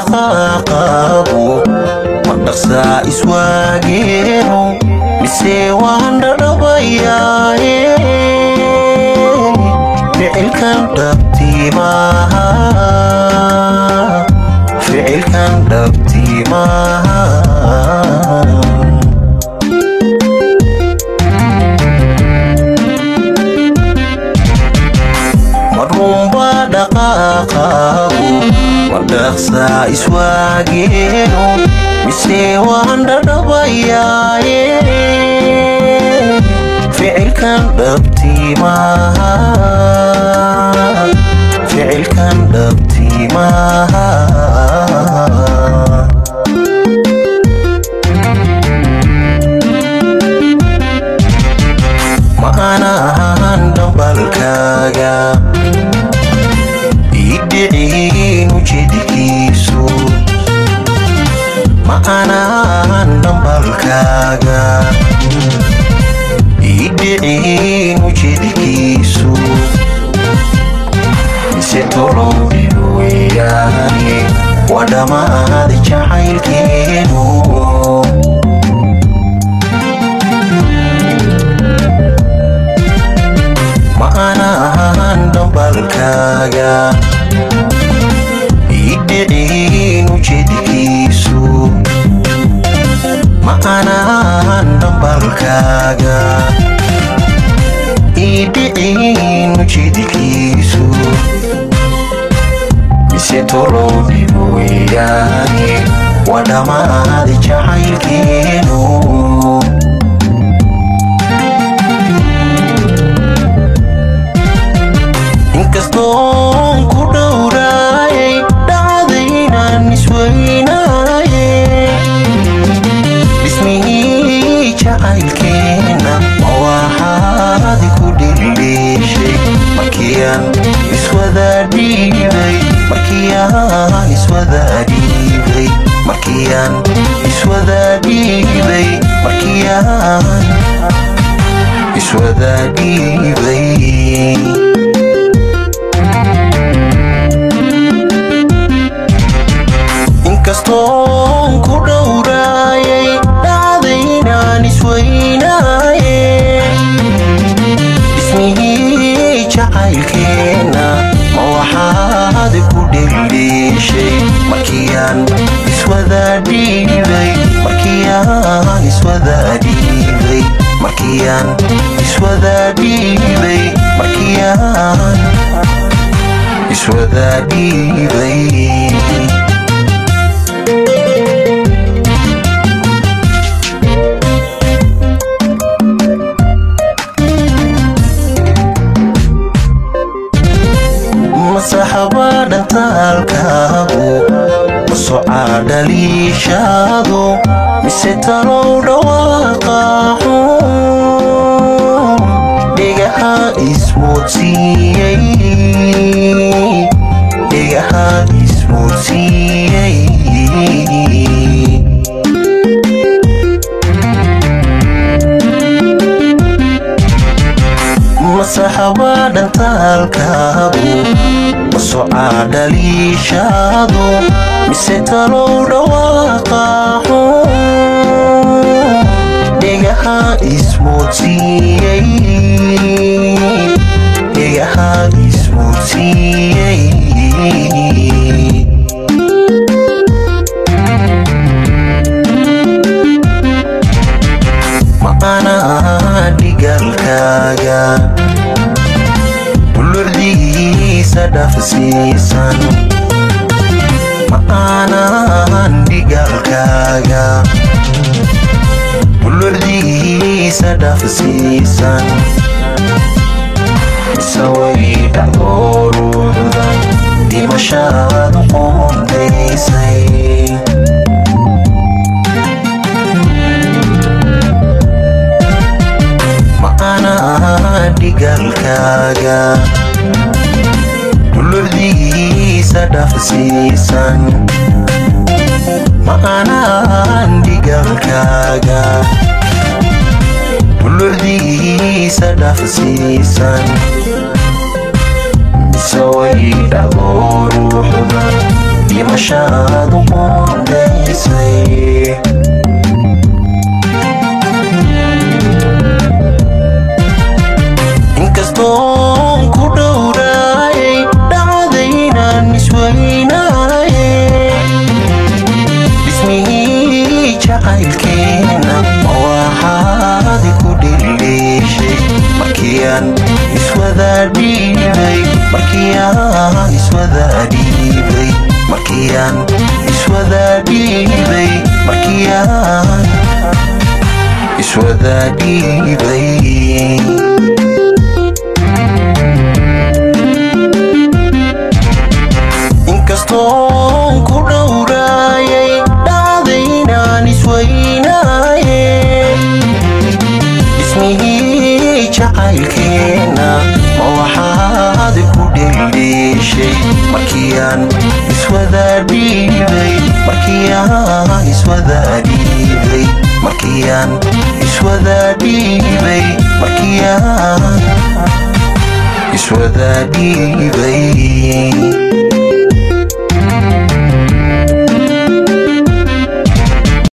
dhaqaaqaagu ma dhaqsaa iswaageeno mise waan dhadhabayaaye ficilkan dhabtii maaha ficilkan dhabtii maaha marunba dhaqaaqaagu ma dhaqsaa iswaageeno mise waan dhadhabayaaye ficilkan dhabtii maaha ficilkan dhabtii maaha ma anahan dhambalkaaga idhiciin ujeedkiisu ma anahan dhambalkaaga idhiciin ujeedkiisu mise tolowni weeyaane waa dhammaad jacaylkeenu ma anahan dhambalkaaga idhiciin ujeedkiisu ma anahan dhambalkaaga idhiciin ujeedkiisu mise tolowni weeyaane waa dhammaad jacaylkeenu inkastoon ku dhowraayay dhacdaynaan isweynaaye dhismihii jacaylkeena ma waxaad ku dhildheeshay markiiaan iswada dhiibay markiiaan iswada dhiibay markiiaan iswada dhiibay markiiaan iswada dhiibay inkastoon ku dhowraayay dhacdaynaan isweynaaye dhismihii jacaylkeena ma waxaad ku dhildheeshay markiiaan iswada dhiibay markiiaan iswada dhiibay markiiaan iswada dhiibay markiiaan iswada dhiibay masaxaba dhantaalkaagu ma socaa dhaliishaadu mise talow dhawaaqaaxu dhigaha ismoodsiiyey dhigaha ismoodsiiyey masaxaba dhantaalkaagu ma socaa dhaliishaadu mise talow dhawaaqaaxu dhigaha ismoodsiiyey dhigaha ismoodsiiyey ma anaa dhigalkaaga bulurdiisa dhafsiisan ma anahan dhigalkaaga bulurdiisa dhafsiisan isaway dhacdooruuda dhimashaad qoondaysay ma anaa dhigalkaaga bulurdiisa dhafsiisan ma anahan dhigalkaaga bulurdiisa dhafsiisan misaway dhacdooruuda dhimashaadu qoondaysay inkastoon ku dhowraayay dhacdaynaan isweynaayay dhismihii jacaylkeena waxaadi ku dheleeshay markiyaan iswada dhiibay markiyaan iswada dhiibay markiyaan iswada dhiibay markiyaan iswada dhiibay inkastoon ku dhowraayay dhacdaynaan isweynaayay dhismihii jacaylkeena ma waxaadi ku dheleeshay markiyaan iswada dhiibay markiyaan iswada dhiibay markiyaan iswada dhiibay markiyaan iswada dhiibay